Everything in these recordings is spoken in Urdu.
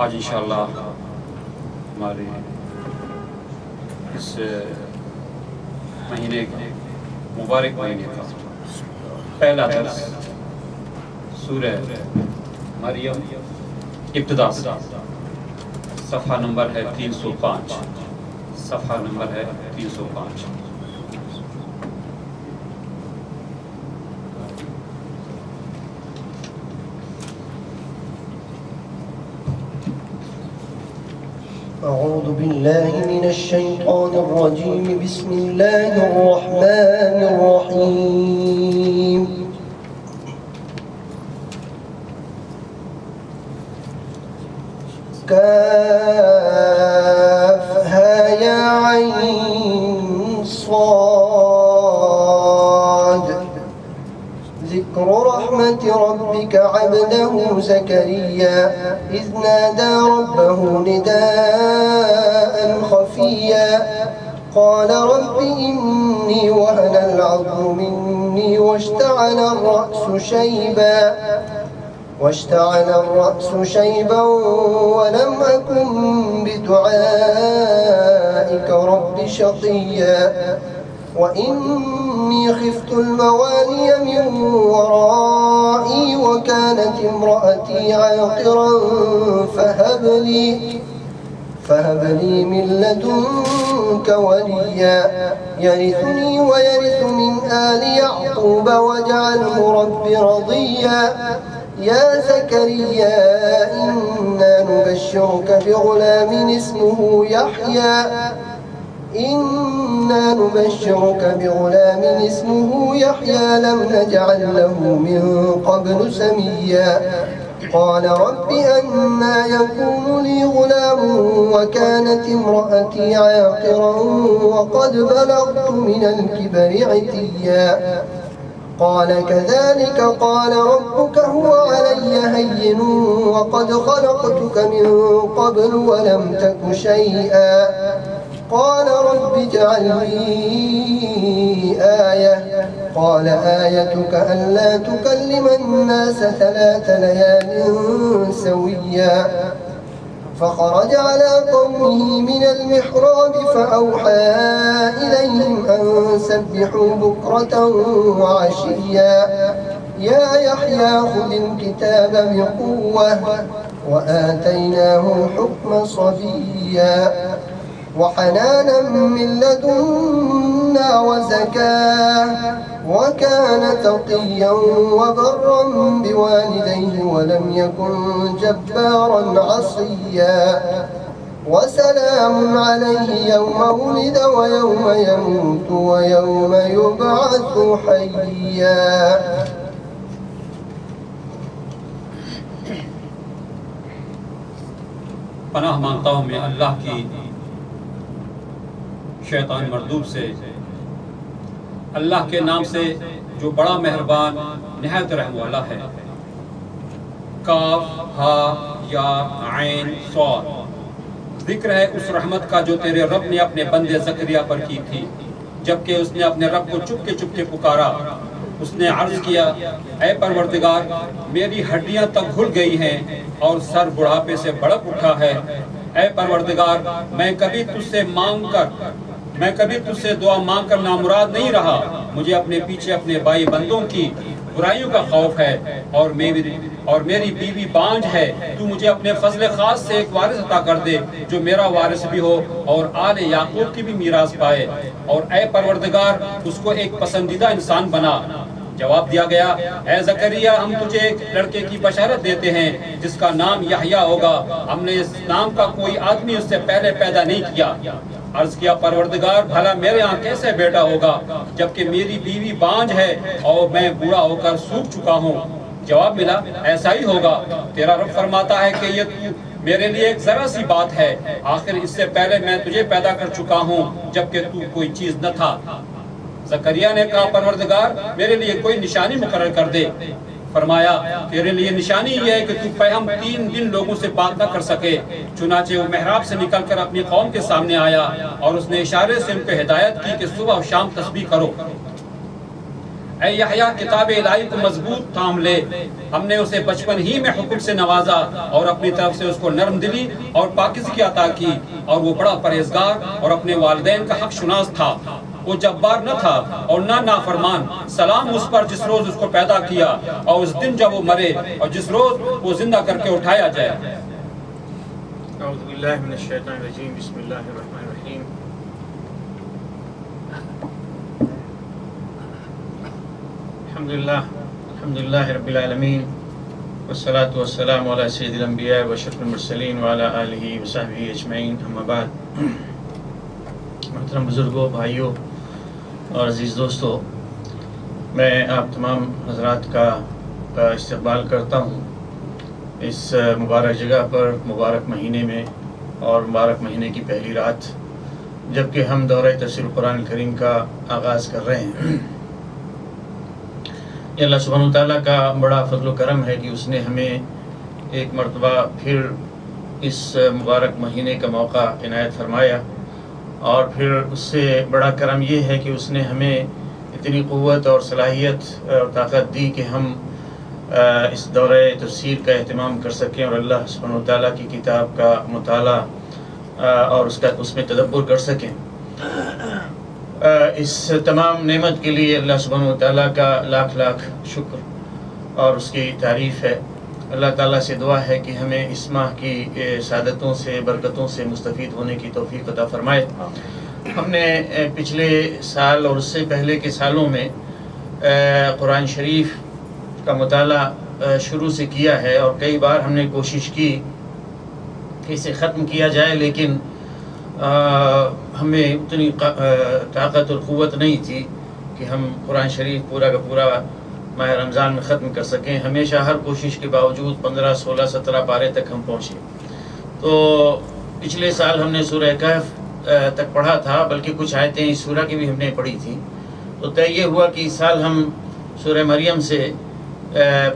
آج انشاءاللہ ہمارے اس مہینے مبارک مہینے کا پہلا درس سورہ مریم ابتدا سے، صفحہ نمبر ہے 305، صفحہ نمبر ہے 305۔ أعوذ بالله من الشيطان الرجيم بسم الله الرحمن الرحيم كافها يا عين صاد ذكر رحمة ربك عبده زكريا إذ نادى ربه نداء خفيا قال رب إني وهن العظم مني واشتعل الرأس شيبا ولم أكن بدعائك رب شقيا وإني خفت الموالي من ورائي وكانت امرأتي عاقرا فهب لي من لدنك وليا يرثني ويرث من آل يعقوب واجعله رب رضيا يا زكريا إنا نبشرك بغلام اسمه يحيى لم نجعل له من قبل سميا قال رب أنى يكون لي غلام وكانت امرأتي عاقرا وقد بلغت من الكبر عتيا قال كذلك قال ربك هو علي هين وقد خلقتك من قبل ولم تك شيئا قال رب اجعل لي آية قال آيتك ألا تكلم الناس 3 ليال سويا فخرج على قومه من المحراب فأوحى إليهم أن سبحوا بكرة وعشيا يا يحيى خذ الكتاب بقوة وآتيناه الحكم صبيا وحنانا من لدنا وزكاة وكان تقيا وبرا بوالديه ولم يكن جبارا عصيا وسلام عليه يوم ولد ويوم يموت ويوم يبعث حيا۔ پناہ مانگتا ہوں میں اللہ کی شیطان مردود سے، اللہ کے نام سے جو بڑا مہربان نہایت رحم والا ہے۔ کاف ہا یا عین صاد، ذکر ہے اس رحمت کا جو تیرے رب نے اپنے بندے زکریا پر کی تھی جبکہ اس نے اپنے رب کو چپکے چپکے پکارا۔ اس نے عرض کیا اے پروردگار میری ہڈیاں تک گھل گئی ہیں اور سر بڑھاپے سے بڑک اٹھا ہے۔ اے پروردگار میں کبھی تجھ سے دعا مانگ کر نامراد نہیں رہا، مجھے اپنے پیچھے اپنے بھائی بندوں کی برائیوں کا خوف ہے اور میری بیوی بانجھ ہے۔ تو مجھے اپنے فضل خاص سے ایک وارث عطا کر دے جو میرا وارث بھی ہو اور آل یعقوب کی بھی میراث پائے، اور اے پروردگار اس کو ایک پسندیدہ انسان بنا۔ جواب دیا گیا اے زکریا ہم تجھے ایک لڑکے کی بشارت دیتے ہیں جس کا نام یحییٰ ہوگا، ہم نے اس نام کا کوئی آدمی اس سے پہلے پیدا نہیں کیا۔ عرض کیا پروردگار بھلا میرے ہاں کیسے بیٹا ہوگا جبکہ میری بیوی بانجھ ہے اور میں بوڑھا ہو کر سوکھ چکا ہوں؟ جواب ملا ایسا ہی ہوگا، تیرا رب فرماتا ہے کہ یہ میرے لیے ایک ذرا سی بات ہے، آخر اس سے پہلے میں تجھے پیدا کر چکا ہوں جبکہ تو کوئی چیز نہ تھا۔ زکریا نے کہا پروردگار میرے لیے کوئی نشانی مقرر کر دے۔ فرمایا تیرے لیے نشانی یہ ہے کہ تو پیغام 3 دن لوگوں سے بات نہ کر سکے۔ چنانچہ وہ محراب سے نکل کر اپنی قوم کے سامنے آیا اور اس نے اشارے سے ان کو ہدایت کی کہ صبح و شام تسبیح کرو۔ اے یحییٰ کتاب الہی کو مضبوط تھام لے، ہم نے اسے بچپن ہی میں حکم سے نوازا اور اپنی طرف سے اس کو نرم دلی اور پاکیزگی عطا کی، اور وہ بڑا پرہیزگار اور اپنے والدین کا حق شناس تھا۔ وہ جبار نہ تھا اور نہ نافرمان۔ سلام اس پر جس روز اس کو پیدا کیا اور اس دن جب وہ مرے اور جس روز وہ زندہ کر کے اٹھایا جائے۔ اعوذ باللہ من الشیطان الرجیم، بسم اللہ الرحمن الرحیم۔ الحمدللہ رب العالمین، والصلاة والسلام علی سید الانبیاء واشرف المرسلین وعلی آلہ وصحبہ اجمعین، اما بعد۔ محترم بزرگوں، بھائیوں اور عزیز دوستو، میں آپ تمام حضرات کا استقبال کرتا ہوں اس مبارک جگہ پر، مبارک مہینے میں، اور مبارک مہینے کی پہلی رات، جبکہ ہم دورہ تفسیر قرآن کریم کا آغاز کر رہے ہیں۔ یہ اللہ سبحانہ وتعالیٰ کا بڑا فضل و کرم ہے کہ اس نے ہمیں ایک مرتبہ پھر اس مبارک مہینے کا موقع عنایت فرمایا، اور پھر اس سے بڑا کرم یہ ہے کہ اس نے ہمیں اتنی قوت اور صلاحیت اور طاقت دی کہ ہم اس دورہ تفسیر کا اہتمام کر سکیں اور اللہ سبحانہ وتعالیٰ کی کتاب کا مطالعہ اور اس میں تدبر کر سکیں۔ اس تمام نعمت کے لیے اللہ سبحانہ وتعالیٰ کا لاکھ لاکھ شکر اور اس کی تعریف ہے۔ اللہ تعالیٰ سے دعا ہے کہ ہمیں اس ماہ کی سعادتوں سے، برکتوں سے مستفید ہونے کی توفیق عطا فرمائے۔ ہم نے پچھلے سال اور اس سے پہلے کے سالوں میں قرآن شریف کا مطالعہ شروع سے کیا ہے، اور کئی بار ہم نے کوشش کی کہ اسے ختم کیا جائے، لیکن ہمیں اتنی طاقت اور قوت نہیں تھی کہ ہم قرآن شریف پورا کا پورا ماہ رمضان میں ختم کر سکیں۔ ہمیشہ ہر کوشش کے باوجود 15، 16، 17 پارے تک ہم پہنچے۔ تو پچھلے سال ہم نے سورہ کہف تک پڑھا تھا، بلکہ کچھ آیتیں اس سورہ کی بھی ہم نے پڑھی تھی۔ تو طے یہ ہوا کہ اس سال ہم سورہ مریم سے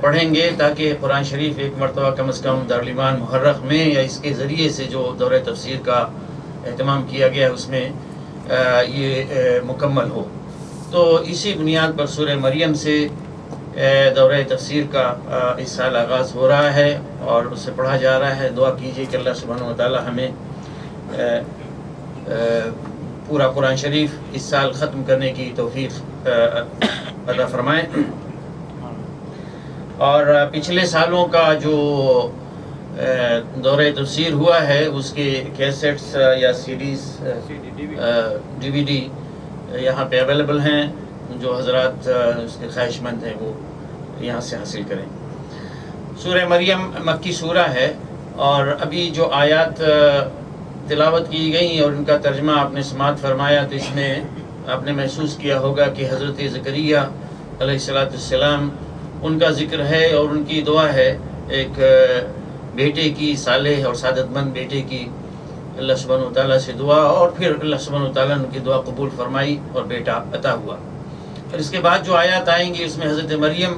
پڑھیں گے، تاکہ قرآن شریف ایک مرتبہ کم از کم دارالایمان محرق میں یا اس کے ذریعے سے جو دورہ تفسیر کا اہتمام کیا گیا ہے اس میں یہ مکمل ہو۔ تو اسی بنیاد پر سورہ مریم سے دورہ تفسیر کا اس سال آغاز ہو رہا ہے اور اس سے پڑھا جا رہا ہے۔ دعا کیجیے کہ اللہ سبحانہ وتعالی ہمیں پورا قرآن شریف اس سال ختم کرنے کی توفیق عطا فرمائے۔ اور پچھلے سالوں کا جو دورہ تفسیر ہوا ہے اس کے کیسٹس یا سیڈیز، ڈی وی ڈی یہاں پہ اویلیبل ہیں، جو حضرات اس کے خواہش مند ہیں وہ یہاں سے حاصل کریں۔ سورہ مریم مکی سورہ ہے، اور ابھی جو آیات تلاوت کی گئی اور ان کا ترجمہ آپ نے سماعت فرمایا، تو اس میں آپ نے محسوس کیا ہوگا کہ حضرت زکریا علیہ السلام ان کا ذکر ہے، اور ان کی دعا ہے ایک بیٹے کی، صالح اور سعادت مند بیٹے کی اللہ سبحانہ وتعالیٰ سے دعا، اور پھر اللہ سبحانہ وتعالیٰ نے ان کی دعا قبول فرمائی اور بیٹا عطا ہوا۔ اور اس کے بعد جو آیات آئیں گی اس میں حضرت مریم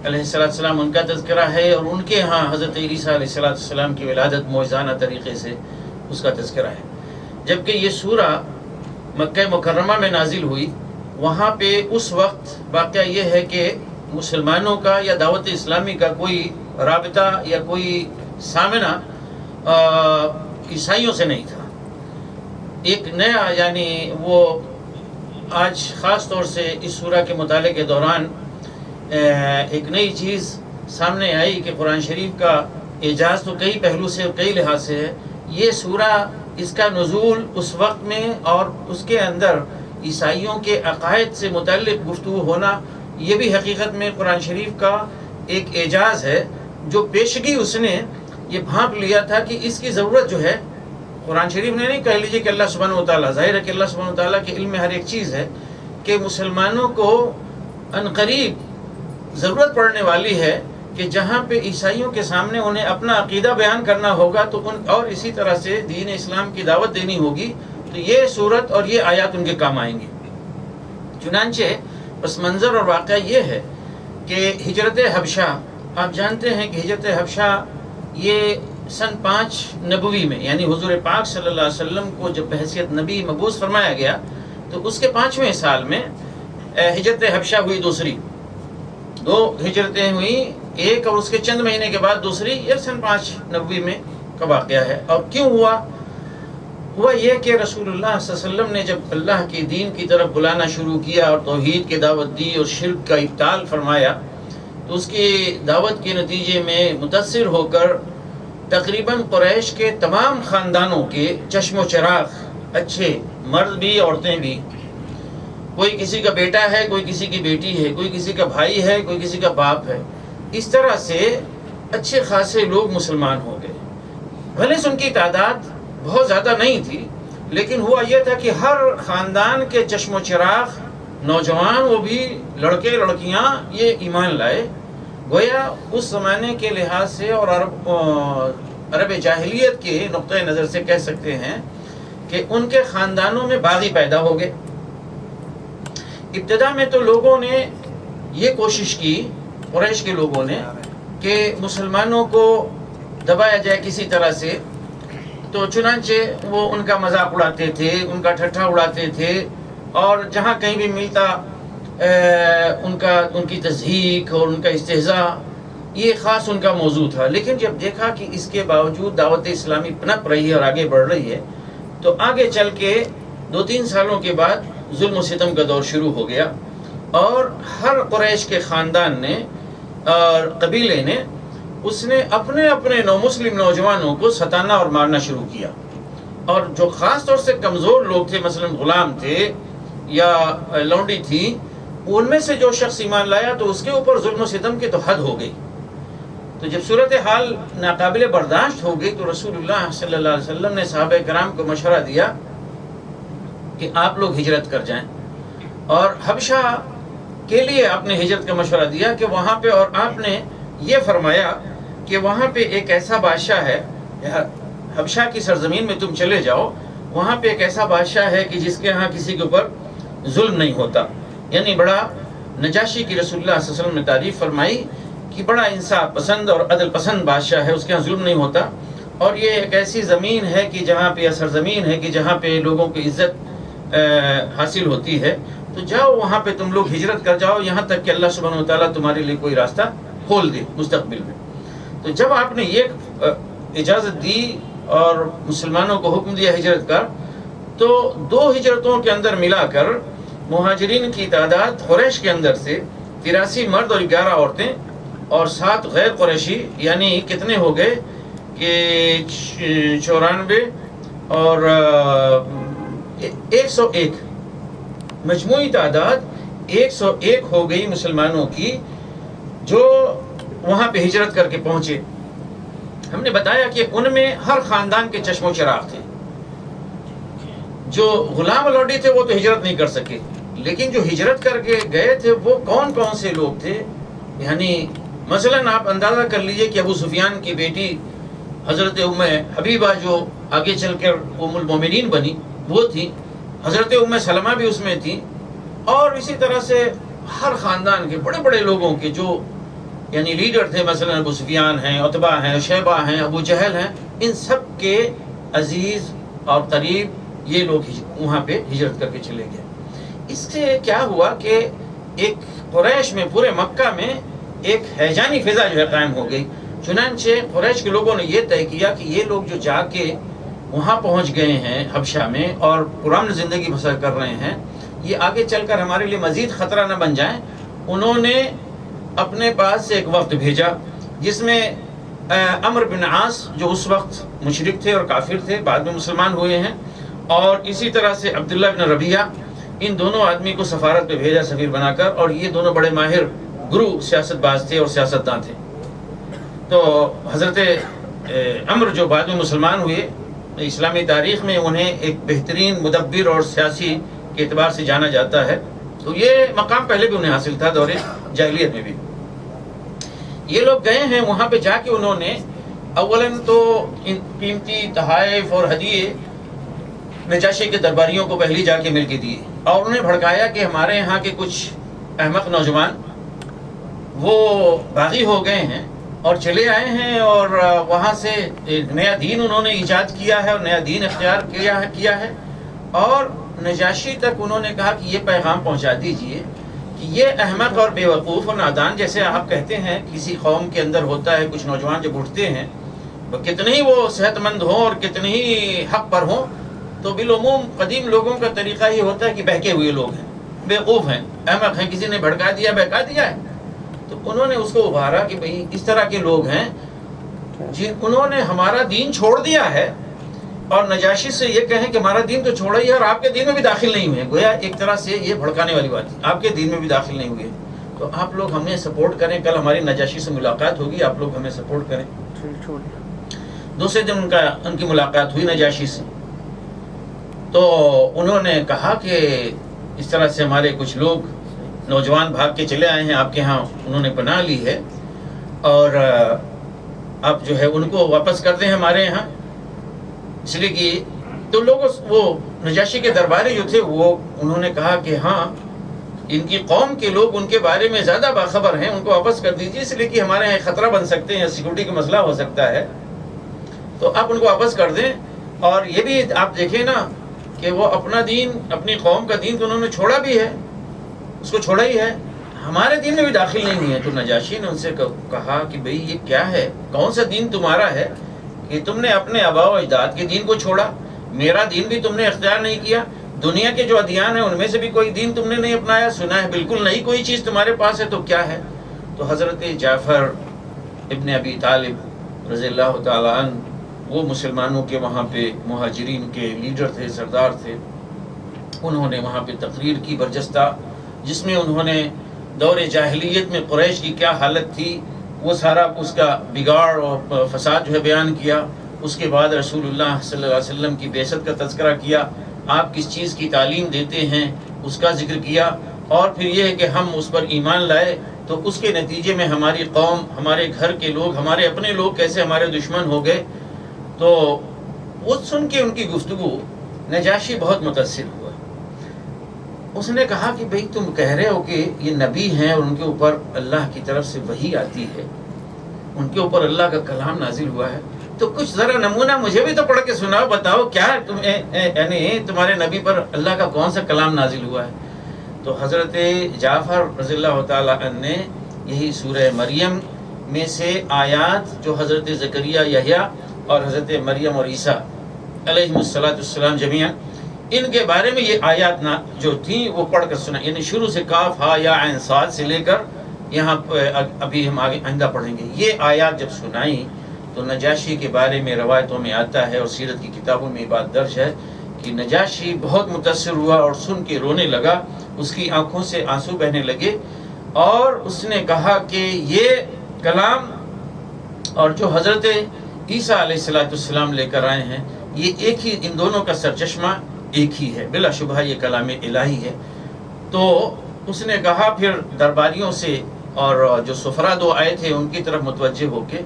علیہ السلام ان کا تذکرہ ہے، اور ان کے ہاں حضرت عیسیٰ علیہ السلام کی ولادت معجزانہ طریقے سے اس کا تذکرہ ہے۔ جبکہ یہ سورہ مکہ مکرمہ میں نازل ہوئی، وہاں پہ اس وقت واقعہ یہ ہے کہ مسلمانوں کا یا دعوت اسلامی کا کوئی رابطہ یا کوئی سامنا عیسائیوں سے نہیں تھا۔ ایک نیا، یعنی وہ آج خاص طور سے اس سورہ کے مطالعے کے دوران ایک نئی چیز سامنے آئی کہ قرآن شریف کا اعجاز تو کئی پہلو سے اور کئی لحاظ سے ہے۔ یہ سورہ، اس کا نزول اس وقت میں اور اس کے اندر عیسائیوں کے عقائد سے متعلق گفتگو ہونا، یہ بھی حقیقت میں قرآن شریف کا ایک اعجاز ہے، جو پیشگی اس نے یہ بھانپ لیا تھا کہ اس کی ضرورت جو ہے قرآن شریف نے نہیں کہہ لیجیے کہ اللہ سبحانہ وتعالیٰ، ظاہر ہے کہ اللہ سبحانہ وتعالیٰ کے علم میں ہر ایک چیز ہے، کہ مسلمانوں کو عنقریب ضرورت پڑنے والی ہے کہ جہاں پہ عیسائیوں کے سامنے انہیں اپنا عقیدہ بیان کرنا ہوگا تو اور اسی طرح سے دین اسلام کی دعوت دینی ہوگی، تو یہ صورت اور یہ آیات ان کے کام آئیں گی۔ چنانچہ پس منظر اور واقعہ یہ ہے کہ ہجرت حبشہ، آپ جانتے ہیں کہ ہجرت حبشہ یہ سن 5 نبوی میں، یعنی حضور پاک صلی اللہ علیہ وسلم کو جب بحیثیت نبی مبعوث فرمایا گیا تو اس کے 5ویں سال میں ہجرت حبشہ ہوئی دوسری، 2 ہجرتیں ہوئیں، ایک اور اس کے چند مہینے کے بعد دوسری، یہ سن 590 میں کا واقعہ ہے۔ اور کیوں ہوا یہ کہ رسول اللہ صلی اللہ علیہ وسلم نے جب اللہ کے دین کی طرف بلانا شروع کیا اور توحید کی دعوت دی اور شرک کا ابطال فرمایا، تو اس کی دعوت کے نتیجے میں متاثر ہو کر تقریباً قریش کے تمام خاندانوں کے چشم و چراغ، اچھے مرد بھی عورتیں بھی، کوئی کسی کا بیٹا ہے، کوئی کسی کی بیٹی ہے، کوئی کسی کا بھائی ہے، کوئی کسی کا باپ ہے، اس طرح سے اچھے خاصے لوگ مسلمان ہو گئے۔ بھلے سے ان کی تعداد بہت زیادہ نہیں تھی، لیکن ہوا یہ تھا کہ ہر خاندان کے چشم و چراغ، نوجوان وہ بھی، لڑکے لڑکیاں، یہ ایمان لائے۔ گویا اس زمانے کے لحاظ سے اور عرب جاہلیت کے نقطۂ نظر سے کہہ سکتے ہیں کہ ان کے خاندانوں میں باغی پیدا ہو گئے۔ ابتدا میں تو لوگوں نے یہ کوشش کی، قریش کے لوگوں نے، کہ مسلمانوں کو دبایا جائے کسی طرح سے، تو چنانچہ وہ ان کا مذاق اڑاتے تھے، ان کا ٹھٹھا اڑاتے تھے، اور جہاں کہیں بھی ملتا ان کی تضحیک اور ان کا استہزاء، یہ خاص ان کا موضوع تھا۔ لیکن جب دیکھا کہ اس کے باوجود دعوت اسلامی پنپ رہی ہے اور آگے بڑھ رہی ہے، تو آگے چل کے 2-3 سالوں کے بعد ظلم و ستم کا دور شروع ہو گیا، اور ہر قریش کے خاندان نے اور قبیلے نے اس نے اپنے اپنے مسلم نوجوانوں کو ستانا اور مارنا شروع کیا۔ اور جو خاص طور سے کمزور لوگ تھے، مثلا غلام تھے یا لونڈی تھی، ان میں سے جو شخص ایمان لایا تو اس کے اوپر ظلم و ستم کی تو حد ہو گئی۔ تو جب صورتحال ناقابل برداشت ہو گئی تو رسول اللہ صلی اللہ علیہ وسلم نے صحابہ کرام کو مشورہ دیا کہ آپ لوگ ہجرت کر جائیں، اور حبشہ کے لیے آپ نے ہجرت کا مشورہ دیا کہ وہاں پہ، اور آپ نے یہ فرمایا کہ وہاں پہ ایک ایسا بادشاہ ہے، حبشہ کی سرزمین میں تم چلے جاؤ، وہاں پہ ایک ایسا بادشاہ ہے کہ جس کے ہاں کسی کے اوپر ظلم نہیں ہوتا۔ یعنی بڑا نجاشی کی رسول اللہ صلی اللہ علیہ وسلم نے تعریف فرمائی کہ بڑا انصاف پسند اور عدل پسند بادشاہ ہے، اس کے ہاں ظلم نہیں ہوتا، اور یہ ایک ایسی زمین ہے کہ جہاں پہ، یا سرزمین ہے کہ جہاں پہ لوگوں کی عزت حاصل ہوتی ہے۔ تو جاؤ وہاں پہ تم لوگ ہجرت کر جاؤ، یہاں تک کہ اللہ سبحانہ وتعالیٰ تمہارے لیے کوئی راستہ کھول دے مستقبل میں۔ تو جب آپ نے یہ اجازت دی اور مسلمانوں کو حکم دیا ہجرت کا، تو 2 ہجرتوں کے اندر ملا کر مہاجرین کی تعداد قریش کے اندر سے 83 مرد اور 11 عورتیں اور 7 غیر قریشی، یعنی کتنے ہو گئے کہ 94 اور 101، مجموعی تعداد 101 ہو گئی مسلمانوں کی جو وہاں پہ ہجرت کر کے پہنچے۔ ہم نے بتایا کہ ان میں ہر خاندان کے چشم و چراغ تھے۔ جو غلام لوڈی تھے وہ تو ہجرت نہیں کر سکے، لیکن جو ہجرت کر کے گئے تھے وہ کون کون سے لوگ تھے؟ یعنی مثلا آپ اندازہ کر لیجئے کہ ابو سفیان کی بیٹی حضرت ام حبیبہ جو آگے چل کر ام المومنین بنی، وہ تھی، حضرت ام سلمہ بھی اس میں تھی، اور اسی طرح سے ہر خاندان کے بڑے بڑے لوگوں کے جو یعنی لیڈر تھے، مثلا ابو سفیان ہیں، عتبہ ہیں، شیبہ ہیں، ابو جہل ہیں، ان سب کے عزیز اور قریب یہ لوگ وہاں پہ ہجرت کر کے چلے گئے۔ اس سے کیا ہوا کہ ایک قریش میں، پورے مکہ میں ایک ہیجانی فضا جو ہے قائم ہو گئی۔ چنانچہ قریش کے لوگوں نے یہ طے کیا کہ یہ لوگ جو جا کے وہاں پہنچ گئے ہیں حبشہ میں اور پرامن زندگی بسر کر رہے ہیں، یہ آگے چل کر ہمارے لیے مزید خطرہ نہ بن جائیں۔ انہوں نے اپنے پاس سے ایک وفد بھیجا جس میں عمرو بن عاص جو اس وقت مشرک تھے اور کافر تھے، بعد میں مسلمان ہوئے ہیں، اور اسی طرح سے عبداللہ بن ربیعہ، ان دونوں آدمی کو سفارت پہ بھیجا سفیر بنا کر، اور یہ دونوں بڑے ماہر گرو سیاست باز تھے اور سیاستداں تھے۔ تو حضرت عمرو جو بعد میں مسلمان ہوئے، اسلامی تاریخ میں انہیں ایک بہترین مدبر اور سیاسی کے اعتبار سے جانا جاتا ہے، تو یہ مقام پہلے بھی انہیں حاصل تھا دور جاہلیت میں بھی۔ یہ لوگ گئے ہیں وہاں پہ، جا کے انہوں نے اولاً تو ان قیمتی تحائف اور ہدیے نجاشی کے درباریوں کو پہلی جا کے مل کے دیے، اور انہیں بھڑکایا کہ ہمارے یہاں کے کچھ احمق نوجوان وہ باغی ہو گئے ہیں اور چلے آئے ہیں، اور وہاں سے ایک نیا دین انہوں نے ایجاد کیا ہے اور نیا دین اختیار کیا ہے، اور نجاشی تک انہوں نے کہا کہ یہ پیغام پہنچا دیجئے کہ یہ احمق اور بیوقوف اور نادان، جیسے آپ کہتے ہیں کسی قوم کے اندر ہوتا ہے، کچھ نوجوان جب اٹھتے ہیں وہ کتنے ہی وہ صحت مند ہوں اور کتنے ہی حق پر ہوں، تو بالعموم قدیم لوگوں کا طریقہ یہ ہوتا ہے کہ بہکے ہوئے لوگ ہیں، بیوقوف ہیں، احمق ہیں، کسی نے بھڑکا دیا، بہکا دیا ہے. تو انہوں نے اس کو ابھارا کہ بھئی اس طرح کے لوگ ہیں انہوں نے ہمارا دین چھوڑ دیا ہے، اور نجاشی سے یہ کہیں کہ ہمارا دین تو چھوڑا ہی ہے اور آپ کے دین میں بھی داخل نہیں ہوئے. گویا ایک طرح سے یہ بھڑکانے والی بات ہے، آپ کے دین میں بھی داخل نہیں ہوئے تو آپ لوگ ہمیں سپورٹ کریں، کل ہماری نجاشی سے ملاقات ہوگی، آپ لوگ ہمیں سپورٹ کریں. دوسرے دن ان کی ملاقات ہوئی نجاشی سے، تو انہوں نے کہا کہ اس طرح سے ہمارے کچھ لوگ نوجوان بھاگ کے چلے آئے ہیں آپ کے ہاں، انہوں نے پناہ لی ہے اور آپ جو ہے ان کو واپس کر دیں ہمارے یہاں. اس لیے کہ تو لوگ وہ نجاشی کے درباری جو تھے وہ انہوں نے کہا کہ ہاں ان کی قوم کے لوگ ان کے بارے میں زیادہ باخبر ہیں، ان کو واپس کر دیجیے، اس لیے کہ ہمارے یہاں خطرہ بن سکتے ہیں، سیکورٹی کا مسئلہ ہو سکتا ہے، تو آپ ان کو واپس کر دیں. اور یہ بھی آپ دیکھیں نا کہ وہ اپنا دین، اپنی قوم کا دین تو انہوں نے چھوڑا بھی ہے، اس کو چھوڑا ہی ہے، ہمارے دین میں بھی داخل نہیں ہوئے. تو نجاشی نے ان سے کہا کہ بھئی یہ کیا ہے، کون سا دین تمہارا ہے کہ تم نے اپنے آباء و اجداد کے دین کو چھوڑا، میرا دین بھی تم نے اختیار نہیں کیا، دنیا کے جو ادیان ہیں ان میں سے بھی کوئی دین تم نے نہیں اپنایا، سنا ہے بالکل نہیں کوئی چیز تمہارے پاس ہے، تو کیا ہے؟ تو حضرت جعفر ابن ابی طالب رضی اللہ تعالیٰ عنہ وہ مسلمانوں کے وہاں پہ مہاجرین کے لیڈر تھے، سردار تھے، انہوں نے وہاں پہ تقریر کی برجستہ، جس میں انہوں نے دور جاہلیت میں قریش کی کیا حالت تھی وہ سارا اس کا بگاڑ اور فساد جو ہے بیان کیا. اس کے بعد رسول اللہ صلی اللہ علیہ وسلم کی بعثت کا تذکرہ کیا، آپ کس چیز کی تعلیم دیتے ہیں اس کا ذکر کیا، اور پھر یہ ہے کہ ہم اس پر ایمان لائے تو اس کے نتیجے میں ہماری قوم، ہمارے گھر کے لوگ، ہمارے اپنے لوگ کیسے ہمارے دشمن ہو گئے. تو وہ سن کے ان کی گفتگو نجاشی بہت متاثر ہوا. اس نے کہا کہ بھئی تم کہہ رہے ہو کہ یہ نبی ہیں اور ان کے اوپر اللہ کی طرف سے وحی آتی ہے، ان کے اوپر اللہ کا کلام نازل ہوا ہے، تو کچھ ذرا نمونہ مجھے بھی تو پڑھ کے سناؤ، بتاؤ کیا یعنی تمہارے نبی پر اللہ کا کون سا کلام نازل ہوا ہے. تو حضرت جعفر رضی اللہ تعالیٰ عنہ نے یہی سورہ مریم میں سے آیات جو حضرت زکریا، یحییٰ اور حضرت مریم اور عیسیٰ علیہ السلام جمیعاً ان کے بارے میں یہ آیات جو تھیں وہ پڑھ کر سنا، یعنی شروع سے کاف ہا یا عین صاد سے لے کر یہاں ابھی ہم آگے آئندہ پڑھیں گے. یہ آیات جب سنائیں تو نجاشی کے بارے میں روایتوں میں آتا ہے اور سیرت کی کتابوں میں یہ بات درج ہے کہ نجاشی بہت متاثر ہوا اور سن کے رونے لگا، اس کی آنکھوں سے آنسو بہنے لگے، اور اس نے کہا کہ یہ کلام اور جو حضرت عیسیٰ علیہ السلام لے کر آئے ہیں یہ ایک ہی، ان دونوں کا سرچشمہ ایک ہی ہے، بلا شبہ یہ کلام الہی ہے. تو اس نے کہا پھر درباریوں سے اور جو سفرا دو آئے تھے ان کی طرف متوجہ ہو کے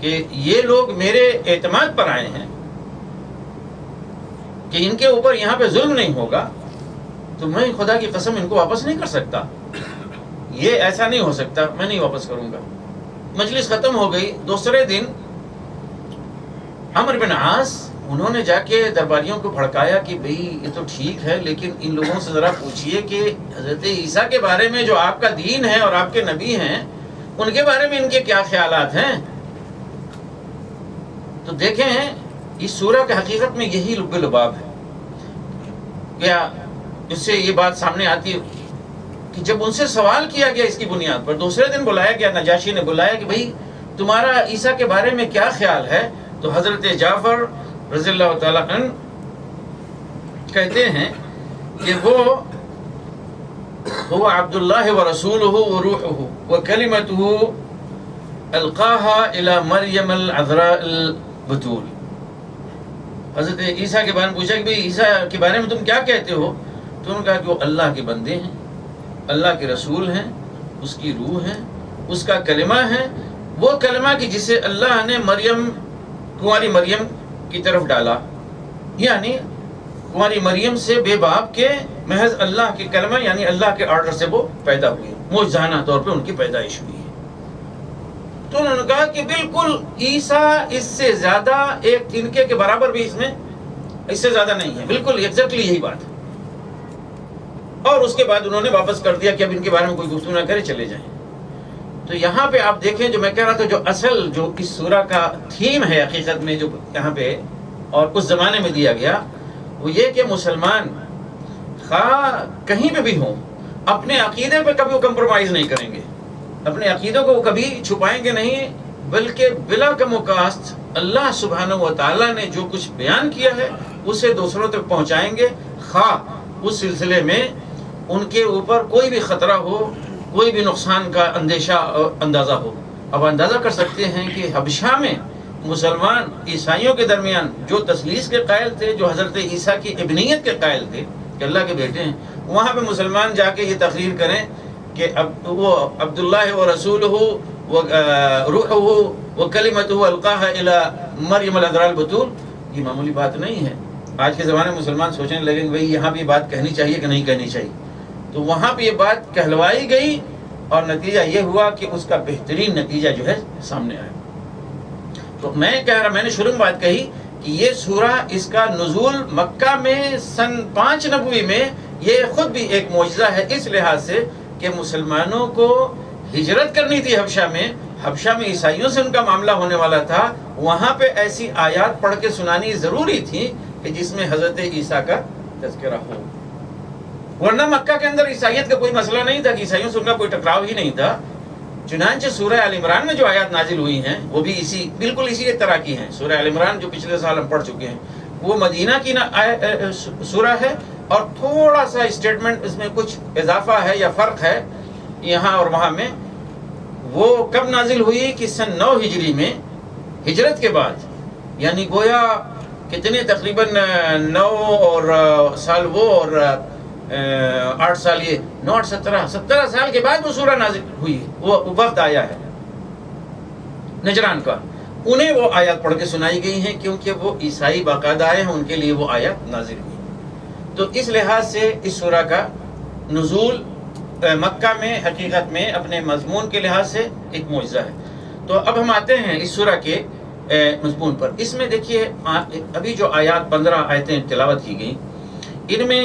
کہ یہ لوگ میرے اعتماد پر آئے ہیں کہ ان کے اوپر یہاں پہ ظلم نہیں ہوگا، تو میں خدا کی قسم ان کو واپس نہیں کر سکتا، یہ ایسا نہیں ہو سکتا، میں نہیں واپس کروں گا. مجلس ختم ہو گئی. دوسرے دن عمرو بن عاص انہوں نے جا کے درباریوں کو بھڑکایا کہ بھئی یہ تو ٹھیک ہے لیکن ان لوگوں سے ذرا پوچھئے کہ حضرت عیسیٰ کے بارے میں جو آپ کا دین ہے اور آپ کے نبی ہیں ان کے بارے میں ان کے کیا خیالات ہیں. تو دیکھیں اس سورہ کے حقیقت میں یہی لب لباب ہے. کیا اس سے یہ بات سامنے آتی ہے کہ جب ان سے سوال کیا گیا اس کی بنیاد پر، دوسرے دن بلایا گیا، نجاشی نے بلایا کہ بھئی تمہارا عیسیٰ کے بارے میں کیا خیال ہے، تو حضرت جعفر رضی اللہ تعالیٰ عنہ کہتے ہیں کہ وہ عبد اللہ ورسولہ وروحہ وکلمتہ القاہا الی مریم العذراء البتول. حضرت عیسیٰ کے بارے میں پوچھا کہ بھئی عیسیٰ کے بارے میں تم کیا کہتے ہو، تو انہوں نے کہا کہ وہ اللہ کے بندے ہیں، اللہ کے رسول ہیں، اس کی روح ہے، اس کا کلمہ ہے، وہ کلمہ کہ جسے اللہ نے کنواری مریم کی طرف ڈالا، یعنی کنواری مریم سے بے باپ کے محض اللہ کے کلمہ یعنی اللہ کے آرڈر سے وہ پیدا ہوئی، معجزانہ طور پہ ان کی پیدائش ہوئی ہے. تو انہوں نے کہا کہ بالکل عیسیٰ اس سے زیادہ ایک تنکے کے برابر بھی اس سے زیادہ نہیں ہے، بالکل ایگزیکٹلی یہی بات ہے. اور اس کے بعد انہوں نے واپس کر دیا کہ اب ان کے بارے میں کوئی گفتگو نہ کرے، چلے جائیں۔ تو یہاں پہ آپ دیکھیں، جو میں کہہ رہا تھا، جو اصل جو اس سورہ کا تھیم ہے حقیقت میں، جو یہاں پہ اور اس زمانے میں دیا گیا، وہ یہ کہ مسلمان خواہ کہیں پہ بھی ہوں، اپنے عقیدے پہ کبھی وہ کمپرومائز نہیں کریں گے، اپنے عقیدوں کو وہ کبھی چھپائیں گے نہیں، بلکہ بلا کم و کاست اللہ سبحانہ و تعالیٰ نے جو کچھ بیان کیا ہے اسے دوسروں تک پہنچائیں گے، خواہ اس سلسلے میں ان کے اوپر کوئی بھی خطرہ ہو، کوئی بھی نقصان کا اندازہ ہو۔ اب اندازہ کر سکتے ہیں کہ حبشہ میں مسلمان عیسائیوں کے درمیان جو تثلیث کے قائل تھے، جو حضرت عیسیٰ کی ابنیت کے قائل تھے کہ اللہ کے بیٹے ہیں، وہاں پہ مسلمان جا کے یہ تقریر کریں کہ وہ عبداللہ و رسولہ و روحہ و کلمتہ القاہا الی مریم العذراء البتول، یہ معمولی بات نہیں ہے۔ آج کے زمانے میں مسلمان سوچنے لگیں کہ بھئی یہاں بھی بات کہنی چاہیے کہ نہیں کہنی چاہیے، تو وہاں پہ یہ بات کہلوائی گئی اور نتیجہ یہ ہوا کہ اس کا بہترین نتیجہ جو ہے سامنے آیا۔ تو میں نے شروع میں بات کہی کہ یہ سورہ، اس کا نزول مکہ میں سن 5 نبوی میں، یہ خود بھی ایک معجزہ ہے اس لحاظ سے کہ مسلمانوں کو ہجرت کرنی تھی حبشہ میں عیسائیوں سے ان کا معاملہ ہونے والا تھا، وہاں پہ ایسی آیات پڑھ کے سنانی ضروری تھی کہ جس میں حضرت عیسیٰ کا تذکرہ ہو، ورنہ مکہ کے اندر عیسائیت کا کوئی مسئلہ نہیں تھا، کہ عیسائیوں سے ان کا کوئی ٹکراؤ ہی نہیں تھا۔ چنانچہ سورہ آل عمران میں جو آیات نازل ہوئی ہیں وہ بھی بالکل اسی طرح کی ہیں۔ سورہ آل عمران جو پچھلے سال ہم پڑھ چکے ہیں، وہ مدینہ کی سورہ ہے، اور تھوڑا سا اسٹیٹمنٹ اس میں کچھ اضافہ ہے یا فرق ہے یہاں اور وہاں میں۔ وہ کب نازل ہوئی کہ سن 9 ہجری میں، ہجرت کے بعد، یعنی گویا کتنے تقریباً 9 اور سال وہ اور 8 سال یہ 9 اور 17 سال کے بعد وہ سورہ نازل ہوئی۔ وہ وفد آیا ہے نجران کا، انہیں وہ آیات پڑھ کے سنائی گئی ہیں کیونکہ وہ عیسائی باقاعدہ آئے ہیں، ان کے لیے وہ آیات نازل ہوئی۔ تو اس لحاظ سے اس سورہ کا نزول مکہ میں حقیقت میں اپنے مضمون کے لحاظ سے ایک معجزہ ہے۔ تو اب ہم آتے ہیں اس سورہ کے مضمون پر۔ اس میں دیکھیے ابھی جو آیات 15 آیتیں تلاوت کی گئیں، ان میں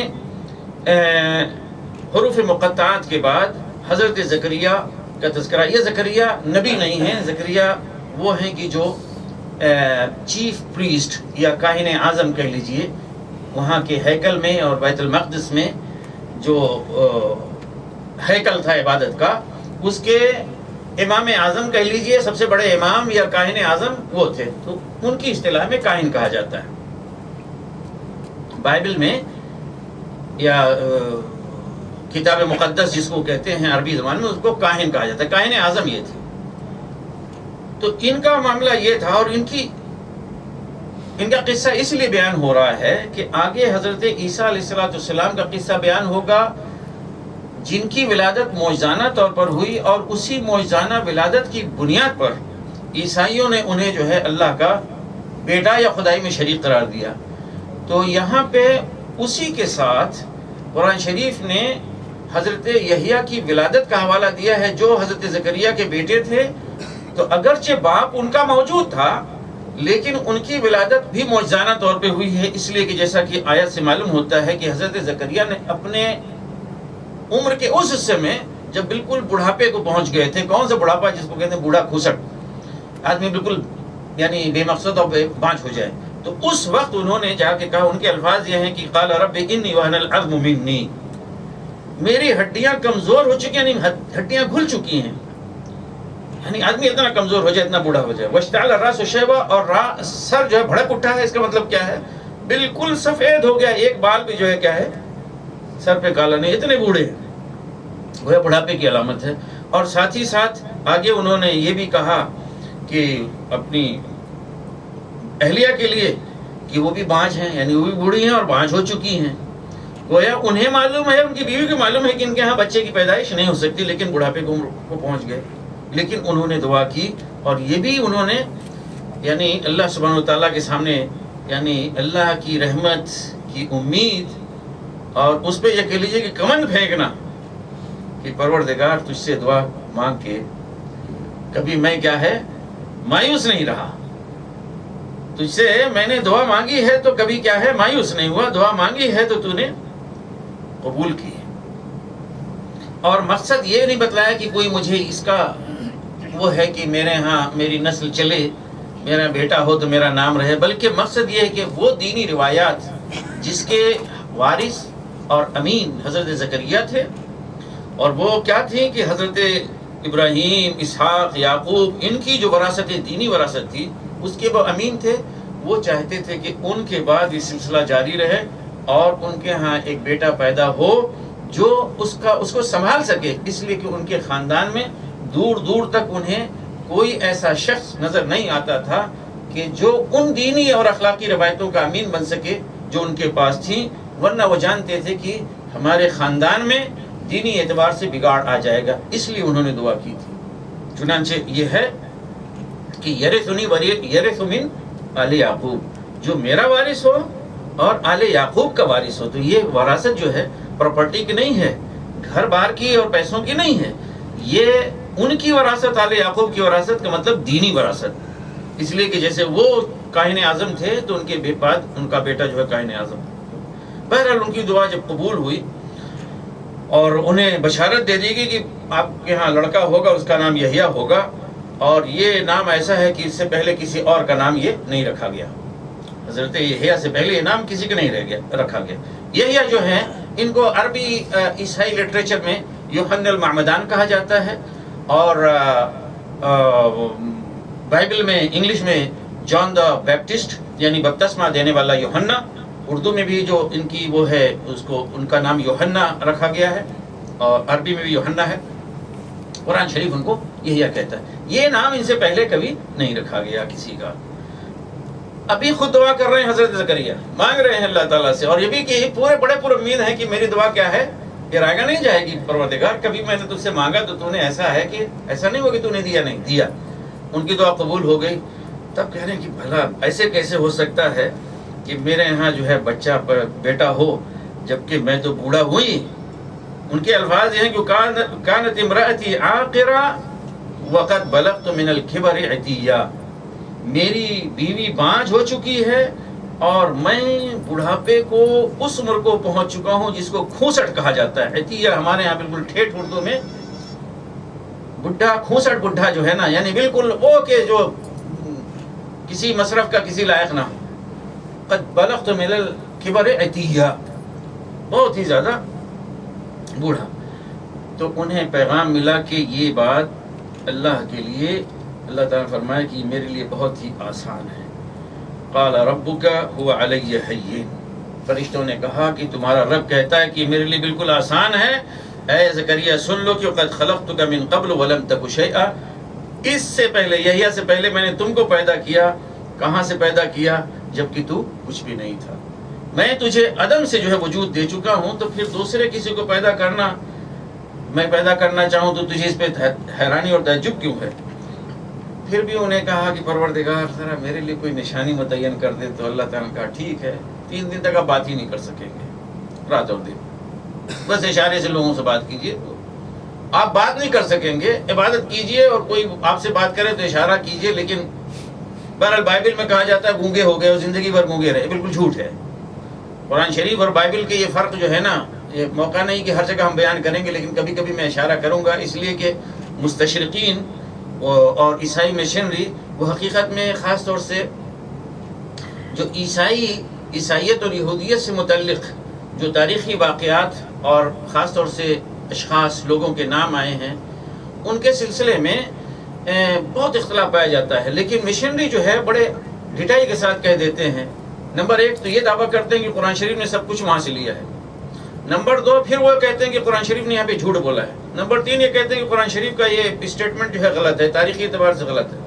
حروف مقطعات کے بعد حضرت زکریا کا تذکرہ۔ یہ زکریا نبی نہیں ہیں، زکریا وہ ہیں کہ جو چیف پریسٹ یا کاہن اعظم کہہ لیجئے، وہاں کے ہیکل میں اور بیت المقدس میں جو ہیکل تھا عبادت کا، اس کے امام اعظم کہہ لیجئے، سب سے بڑے امام یا کاہن اعظم وہ تھے، تو ان کی اصطلاح میں کاہن کہا جاتا ہے۔ بائبل میں یا کتاب مقدس جس کو کہتے ہیں عربی زبان میں، اس کو کاہن کہا جاتا ہے، کاہن اعظم یہ تھے۔ تو ان کا معاملہ یہ تھا، اور ان کا قصہ اس لیے بیان ہو رہا ہے کہ آگے حضرت عیسیٰ علیہ السلام کا قصہ بیان ہوگا، جن کی ولادت معجزانہ طور پر ہوئی، اور اسی معجزانہ ولادت کی بنیاد پر عیسائیوں نے انہیں جو ہے اللہ کا بیٹا یا خدائی میں شریک قرار دیا۔ تو یہاں پہ اسی کے ساتھ قرآن شریف نے حضرت یحییٰ کی ولادت کا حوالہ دیا ہے، جو حضرت زکریا کے بیٹے تھے۔ تو اگرچہ باپ ان کا موجود تھا، لیکن ان کی ولادت بھی معجزانہ طور پہ ہوئی ہے، اس لیے کہ جیسا کہ آیت سے معلوم ہوتا ہے کہ حضرت زکریا نے اپنے عمر کے اس حصے میں جب بالکل بڑھاپے کو پہنچ گئے تھے، کون سا بڑھاپا جس کو کہتے ہیں بوڑھا کھوسٹ، آدمی بالکل یعنی بے مقصد اور بانچ ہو جائے، تو اس وقت انہوں نے جا کے کہا، ان کے الفاظ یہ ہیں کہ قال رب انی وہن العظم منی، میری ہڈیاں کمزور ہو چکی ہیں، یعنی ہڈیاں گھل چکی ہیں، یعنی آدمی اتنا کمزور ہو جائے، اتنا بوڑھا ہو جائے۔ واشتعل الراس شیبا، اور سر جو ہے بھڑک اٹھا ہے، اس کا مطلب کیا ہے؟ بالکل سفید ہو گیا، ایک بال بھی جو ہے کیا ہے سر پہ کالا نہیں، اتنے بوڑھے ہیں، وہ بڑھاپے کی علامت ہے۔ اور ساتھ ہی ساتھ آگے انہوں نے یہ بھی کہا کہ اپنی اہلیہ کے لیے کہ وہ بھی بانجھ ہیں، یعنی وہ بھی بوڑھی ہیں اور بانجھ ہو چکی ہیں۔ گویا انہیں معلوم ہے، ان کی بیوی کو معلوم ہے کہ ان کے ہاں بچے کی پیدائش نہیں ہو سکتی، لیکن بڑھاپے کو پہنچ گئے، لیکن انہوں نے دعا کی، اور یہ بھی انہوں نے یعنی اللہ سبحانہ و تعالیٰ کے سامنے یعنی اللہ کی رحمت کی امید، اور اس پہ یہ کہہ لیجیے کہ کمند پھینکنا کہ پروردگار تجھ سے دعا مانگ کے کبھی میں کیا ہے مایوس نہیں رہا، تجھ سے میں نے دعا مانگی ہے تو کبھی کیا ہے مایوس نہیں ہوا، دعا مانگی ہے تو تو نے قبول کی۔ اور مقصد یہ نہیں بتلایا کہ کوئی مجھے اس کا وہ ہے کہ میرے ہاں میری نسل چلے، میرا بیٹا ہو تو میرا نام رہے، بلکہ مقصد یہ ہے کہ وہ دینی روایات جس کے وارث اور امین حضرت زکریا تھے، اور وہ کیا تھی کہ حضرت ابراہیم، اسحاق، یعقوب، ان کی جو وراثت دینی وراثت تھی اس کے وہ امین تھے. وہ چاہتے تھے کہ ان کے بعد یہ سلسلہ جاری رہے اور ان کے ہاں ایک بیٹا پیدا ہو جو اس کو سنبھال سکے، اس لیے کہ ان کے خاندان میں دور دور تک انہیں کوئی ایسا شخص نظر نہیں آتا تھا کہ جو ان دینی اور اخلاقی روایتوں کا امین بن سکے جو ان کے پاس تھیں، ورنہ وہ جانتے تھے کہ ہمارے خاندان میں دینی اعتبار سے بگاڑ آ جائے گا، اس لیے انہوں نے دعا کی تھی. چنانچہ یہ ہے کہ یرث من آل یعقوب، جو میرا وارث ہو اور آل یعقوب کا وارث ہو. تو یہ وراثت جو ہے پراپرٹی کی نہیں ہے، گھر بار کی اور پیسوں کی نہیں ہے، یہ ان کی وراثت، آل یعقوب کی وراثت کا مطلب دینی وراثت. اس لیے کہ جیسے وہ کاہن اعظم تھے تو ان کے بعد ان کا بیٹا جو ہے کاہن اعظم. بہرحال ان کی دعا جب قبول ہوئی اور انہیں بشارت دے دی گئی کہ آپ کے ہاں لڑکا ہوگا، اس کا نام یحییٰ ہوگا، اور یہ نام ایسا ہے کہ اس سے پہلے کسی اور کا نام یہ نہیں رکھا گیا. حضرت یحییٰ سے پہلے یہ نام کسی کا نہیں رکھا گیا. یحییٰ جو ہیں ان کو عربی عیسائی لٹریچر میں یوحنا المعمدان کہا جاتا ہے، اور بائبل میں انگلش میں جان دا بیپٹسٹ یعنی بپتسمہ دینے والا یوحنا. اردو میں بھی جو ان کی وہ ہے اس کو ان کا نام یوحنا رکھا گیا ہے، اور عربی میں بھی یوحنا ہے. قرآن شریف ان کو یحییٰ کہتا ہے. یہ نام ان سے پہلے کبھی نہیں رکھا گیا کسی کا. ابھی خود دعا کر رہے ہیں حضرت زکریا، مانگ رہے ہیں اللہ تعالیٰ سے، اور یہ بھی کہ پورے بڑے پر امید ہے کہ میری دعا کیا ہے، یہ رائگاں نہیں جائے گی. پروردگار کبھی میں نے تجھ سے مانگا تو تو نے ایسا ہے کہ ایسا نہیں ہو کہ تو نے دیا، نہیں دیا. ان کی دعا قبول ہو گئی. تب کہہ رہے ہیں کہ بھلا ایسے کیسے ہو سکتا ہے کہ میرے یہاں جو ہے بچہ بیٹا ہو جبکہ میں تو بوڑھا ہوئی. ان کے الفاظ یہ ہیں کہ کانت امرأتی عاقرہ وقد بلغت من الکبر عتیہ، میری بیوی بانجھ ہو چکی ہے اور میں بڑھاپے کو اس عمر کو پہنچ چکا ہوں جس کو کھوسٹ کہا جاتا ہے. عتیہ ہمارے یہاں بالکل ٹھیٹھ اردو میں بڈھا، کھوسٹ بڈھا جو ہے نا، یعنی بالکل وہ کہ جو کسی مصرف کا کسی لائق نہ ہو. قد بلغت من الکبر عتیہ، بہت ہی زیادہ بوڑھا. تو انہیں پیغام ملا کہ یہ بات اللہ کے لیے، اللہ تعالیٰ نے فرمایا کہ میرے لیے بہت ہی آسان ہے. قال ربک هو علی ہین، فرشتوں نے کہا کہ تمہارا رب کہتا ہے کہ میرے لیے بالکل آسان ہے. اے زکریا سن لو کہ قد خلقتک من قبل ولم تک شیئا، اس سے پہلے، یحییٰ سے پہلے میں نے تم کو پیدا کیا. کہاں سے پیدا کیا؟ جبکہ تو کچھ بھی نہیں تھا. میں تجھے عدم سے جو ہے وجود دے چکا ہوں، تو پھر دوسرے کسی کو پیدا کرنا، میں پیدا کرنا چاہوں تو تجھے اس پہ حیرانی اور تعجب کیوں ہے؟ پھر بھی انہیں کہا کہ پروردگار ذرا میرے لیے کوئی نشانی متعین کر دے. تو اللہ تعالیٰ نے کہا ٹھیک ہے، 3 دن تک آپ بات ہی نہیں کر سکیں گے، رات اور دن، بس اشارے سے لوگوں سے بات کیجیے. تو آپ بات نہیں کر سکیں گے، عبادت کیجیے، اور کوئی آپ سے بات کرے تو اشارہ کیجیے. لیکن بہرحال بائبل میں کہا جاتا ہے گونگے ہو گئے اور زندگی بھر گونگے رہے، بالکل جھوٹ ہے. قرآن شریف اور بائبل کے یہ فرق جو ہے نا، یہ موقع نہیں کہ ہر جگہ ہم بیان کریں گے، لیکن کبھی کبھی میں اشارہ کروں گا، اس لیے کہ مستشرقین اور عیسائی مشنری وہ حقیقت میں خاص طور سے جو عیسائیت اور یہودیت سے متعلق جو تاریخی واقعات اور خاص طور سے اشخاص، لوگوں کے نام آئے ہیں، ان کے سلسلے میں بہت اختلاف پایا جاتا ہے. لیکن مشنری جو ہے بڑے ڈٹائی کے ساتھ کہہ دیتے ہیں. نمبر 1 تو یہ دعویٰ کرتے ہیں کہ قرآن شریف نے سب کچھ وہاں سے لیا ہے. نمبر 2 پھر وہ کہتے ہیں کہ قرآن شریف نے یہاں پہ جھوٹ بولا ہے. نمبر 3 یہ کہتے ہیں کہ قرآن شریف کا یہ اسٹیٹمنٹ جو ہے غلط ہے، تاریخی اعتبار سے غلط ہے.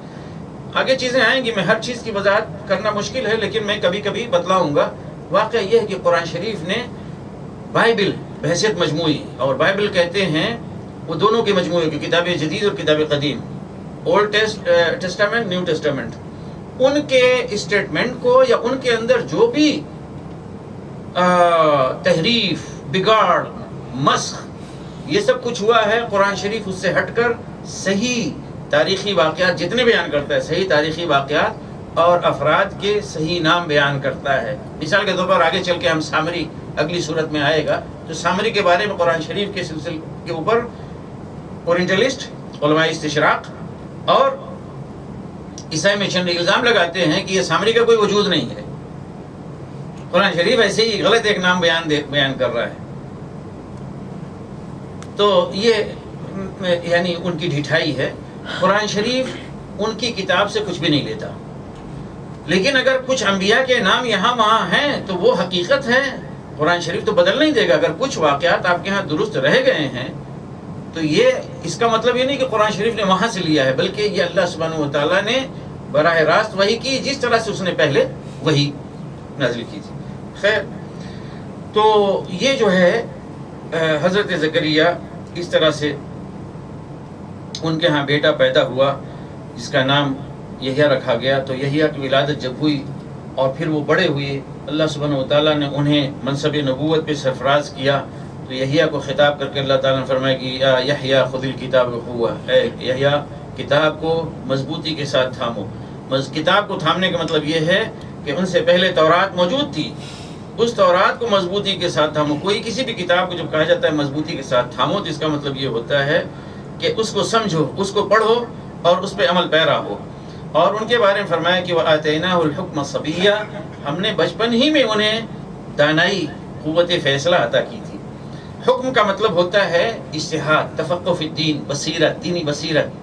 آگے چیزیں آئیں گی، میں ہر چیز کی وضاحت کرنا مشکل ہے، لیکن میں کبھی کبھی بتلاؤں گا. واقعہ یہ ہے کہ قرآن شریف نے بائبل بحیثیت مجموعی، اور بائبل کہتے ہیں وہ دونوں کے مجموعے کی، کتاب جدید اور کتاب قدیم، اولڈ ٹیسٹامنٹ، نیو ٹیسٹامنٹ، ان کے اسٹیٹمنٹ کو یا ان کے اندر جو بھی تحریف، بگاڑ، مسخ، یہ سب کچھ ہوا ہے، قرآن شریف اس سے ہٹ کر صحیح تاریخی واقعات جتنے بیان کرتا ہے، صحیح تاریخی واقعات اور افراد کے صحیح نام بیان کرتا ہے. مثال کے طور پر آگے چل کے ہم سامری اگلی صورت میں آئے گا تو سامری کے بارے میں قرآن شریف کے سلسلے کے اوپر اورینٹلسٹ علماء استشراق اور عیسائی مشنری الزام لگاتے ہیں کہ یہ سامری کا کوئی وجود نہیں ہے. قرآن شریف ایسے ہی غلط ایک نام بیان کر رہا ہے. تو یہ یعنی ان کی ڈھٹائی ہے. قرآن شریف ان کی کتاب سے کچھ بھی نہیں لیتا، لیکن اگر کچھ انبیاء کے نام یہاں وہاں ہیں تو وہ حقیقت ہے. قرآن شریف تو بدل نہیں دے گا. اگر کچھ واقعات آپ کے ہاں درست رہ گئے ہیں تو یہ اس کا مطلب یہ نہیں کہ قرآن شریف نے وہاں سے لیا ہے، بلکہ یہ اللہ سبحانہ و تعالیٰ نے براہ راست وحی کی جس طرح سے اس نے پہلے وحی نازل کی تھی. خیر، تو یہ جو ہے حضرت زکریا اس طرح سے ان کے ہاں بیٹا پیدا ہوا جس کا نام یحییٰ رکھا گیا. تو یحییٰ کی ولادت جب ہوئی اور پھر وہ بڑے ہوئے، اللہ سبحانہ و تعالیٰ نے انہیں منصب نبوت پہ سرفراز کیا. تو یحییٰ کو خطاب کر کے اللہ تعالیٰ نے فرمایا کہ یا یحییٰ خذ الکتاب بقوہ، اے یحییٰ کتاب کو مضبوطی کے ساتھ تھامو. کتاب کو تھامنے کا مطلب یہ ہے کہ ان سے پہلے تورات موجود تھی، اس تورات کو مضبوطی کے ساتھ تھامو. کوئی کسی بھی کتاب کو جب کہا جاتا ہے مضبوطی کے ساتھ تھامو تو اس کا مطلب یہ ہوتا ہے کہ اس کو سمجھو، اس کو پڑھو اور اس پہ عمل پیرا ہو. اور ان کے بارے میں فرمایا کہ وَآتَيْنَاهُ الْحُكْمَ صَبِيًّا، ہم نے بچپن ہی میں انہیں دانائی، قوت فیصلہ عطا کی تھی. حکم کا مطلب ہوتا ہے اجتہاد، تفقہ فی الدین، بصیرت، دینی بصیرت.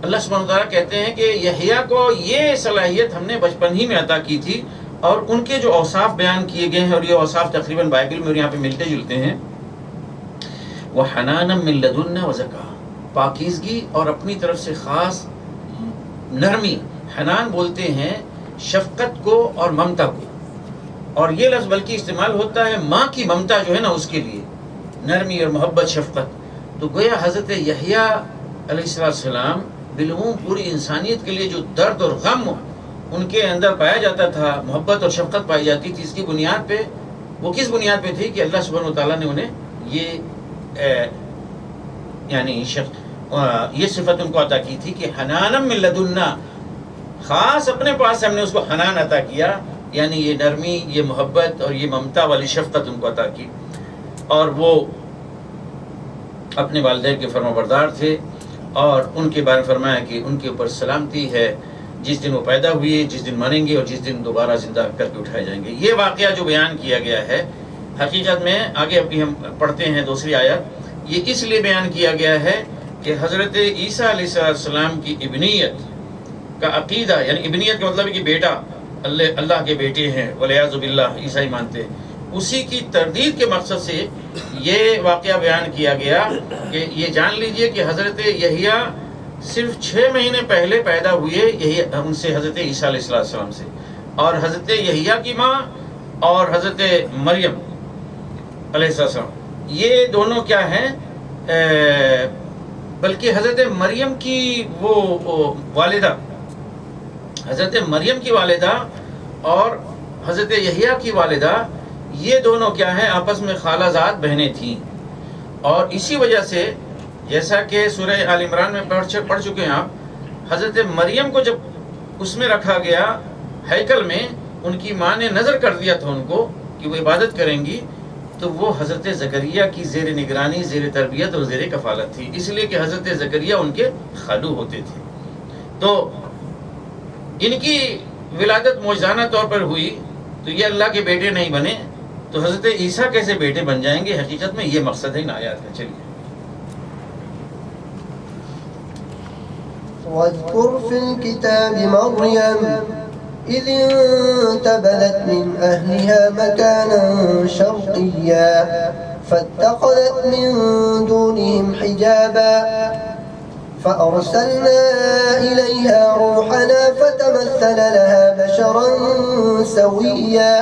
اللہ سبحانہ وتعالیٰ کہتے ہیں کہ یحییٰ کو یہ صلاحیت ہم نے بچپن ہی میں عطا کی تھی. اور ان کے جو اوصاف بیان کیے گئے ہیں اور یہ اوصاف تقریباً بائبل میں اور یہاں پہ ملتے جلتے ہیں، وَحَنَانًا مِن لَدُنَّا وَزَكَاةً، پاکیزگی اور اپنی طرف سے خاص نرمی. حنان بولتے ہیں شفقت کو اور ممتا کو، اور یہ لفظ بلکہ استعمال ہوتا ہے ماں کی ممتا جو ہے نا اس کے لیے، نرمی اور محبت، شفقت. تو گویا حضرت یحییٰ علیہ السلام بالعموم پوری انسانیت کے لیے جو درد اور غم ان کے اندر پایا جاتا تھا، محبت اور شفقت پائی جاتی تھی، اس کی بنیاد پہ وہ کس بنیاد پہ تھی کہ اللہ سبحانہ و تعالیٰ نے انہیں یہ یعنی یہ صفت ان کو عطا کی تھی کہ حنانا من لدنا، خاص اپنے پاس سے ہم نے اس کو حنان عطا کیا، یعنی یہ نرمی، یہ محبت اور یہ ممتا والی شفقت ان کو عطا کی. اور وہ اپنے والدین کے فرمانبردار تھے اور ان کے بارے میں فرمایا کہ ان کے اوپر سلامتی ہے جس دن وہ پیدا ہوئے، جس دن مریں گے اور جس دن دوبارہ زندہ کر کے اٹھائے جائیں گے. یہ واقعہ جو بیان کیا گیا ہے حقیقت میں آگے ابھی ہم پڑھتے ہیں دوسری آیت، یہ اس لیے بیان کیا گیا ہے کہ حضرت عیسیٰ علیہ السلام کی ابنیت کا عقیدہ، یعنی ابنیت کا مطلب ہے کہ بیٹا، اللہ کے بیٹے ہیں، والعیاذ باللہ عیسائی مانتے ہیں، اسی کی تردید کے مقصد سے یہ واقعہ بیان کیا گیا کہ یہ جان لیجئے کہ حضرت یحییٰ صرف 6 مہینے پہلے پیدا ہوئے ان سے حضرت عیسیٰ علیہ السلام سے. اور حضرت یحییٰ کی ماں اور حضرت مریم علیہ السلام یہ دونوں کیا ہیں، بلکہ حضرت مریم کی وہ والدہ، حضرت مریم کی والدہ اور حضرت یحییٰ کی والدہ، یہ دونوں کیا ہیں، آپس میں خالہ زاد بہنیں تھیں. اور اسی وجہ سے جیسا کہ سورہ آل عمران میں پڑھ چکے ہیں آپ، حضرت مریم کو جب اس میں رکھا گیا ہیکل میں، ان کی ماں نے نظر کر دیا تھا ان کو کہ وہ عبادت کریں گی، تو وہ حضرت زکریا کی زیر نگرانی، زیر تربیت اور زیر کفالت تھی، اس لیے کہ حضرت زکریا ان کے خالو ہوتے تھے. تو ان کی ولادت معجزانہ طور پر ہوئی تو یہ اللہ کے بیٹے نہیں بنے، تو حضرت عیسیٰ کیسے بیٹے بن جائیں گے؟ حقیقت میں یہ مقصد ہے ان آیات کا. چلیے واذكر في الكتاب مريم إذ انتبذت من أهلها مكانا شرقيا فاتخذت من دونهم حجابا فأرسلنا إليها روحنا فتمثل لها بشرا سويا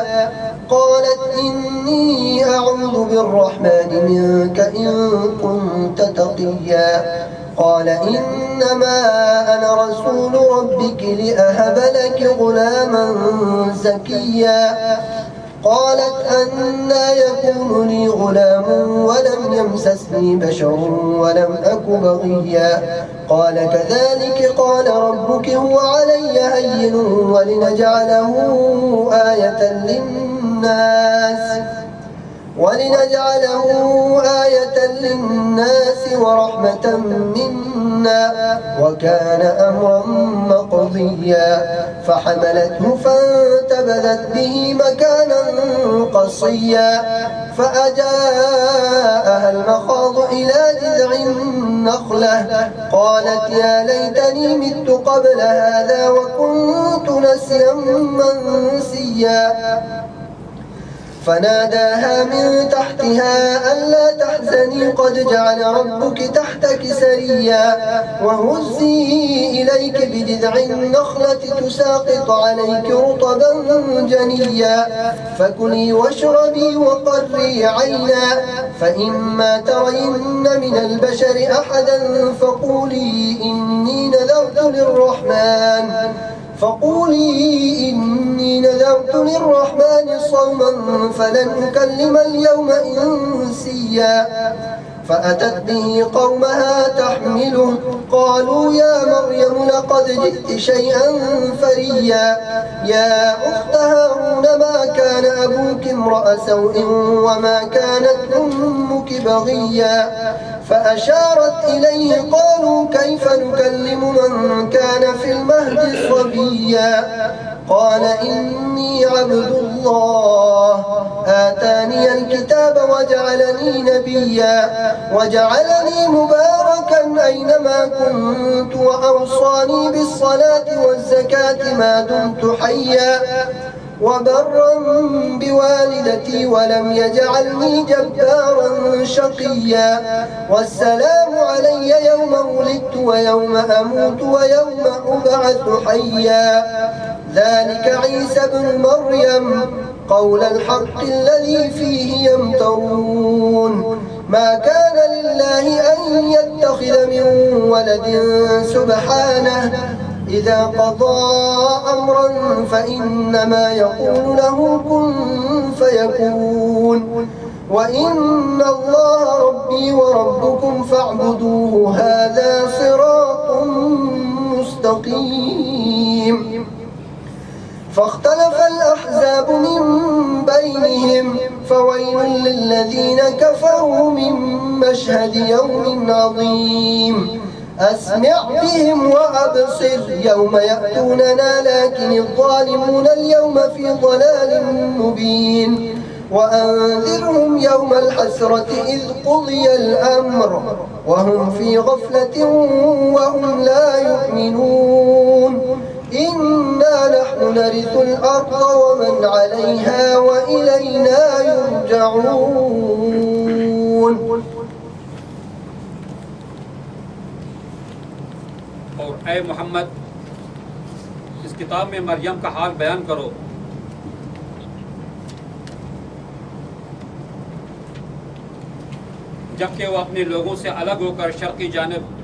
قالت إني أعوذ بالرحمن منك إن كنت تقيا قال إنما أنا رسول ربك لأهب لك غلاما زكيا قالت أنى يكون لي غلام ولم يمسسني بشر ولم أك بغيا قال كذلك قال ربك هو علي هين ولنجعله آية للناس ورحمة منا وكان أمرا مقضيا فحملته فانتبذت به مكانا قصيا فأجاءها المخاض إلى جذع النخلة قالت يا ليتني مت قبل هذا وكنت نسيا منسيا فناداها من تحتها ألا تحزني قد جعل ربك تحتك سريا وهزي إليك بجذع النخلة تساقط عليك رطبا جنيا فكلي واشربي وقري عينا فإما ترين من البشر أحدا فقولي إني نذرت للرحمن صوما فلن أكلم اليوم إنسيا فأتت به قومها تحمله قالوا يا مريم لقد جئت شيئا فريا يا أخت هارون ما كان أبوك امرأ سوء وما كانت أمك بغيا فأشارت إليه قالوا كيف نكلم من كان في المهد صبيا قال إني عبد الله آتاني الكتاب وجعلني نبيا وجعلني مباركا أينما كنت وأوصاني بالصلاة والزكاة ما دمت حيا وبرا بوالدتي ولم يجعلني جبارا شقيا والسلام علي يوم ولدت ويوم أموت ويوم أبعث حيا ذلك عيسى بن مريم قول الحق الذي فيه يمترون ما كان لله أن يتخذ من ولد سبحانه إذا قضى أمرا فإنما يقول له كن فيكون وإن الله ربي وربكم فاعبدوه هذا صراط مستقيم فاختلف الأحزاب من بينهم فويل للذين كفروا من مشهد يوم عظيم أسمع بهم وأبصر يوم يأتوننا لكن الظالمون اليوم في ضلال مبين وأنذرهم يوم الحسرة إذ قضي الأمر وهم في غفلة وهم لا يؤمنون إنا نحن نرث الأرض ومن عليها وإلينا يرجعون اور اے محمد اس کتاب میں مریم کا حال بیان کرو جبکہ وہ اپنے لوگوں سے الگ ہو کر شرقی جانب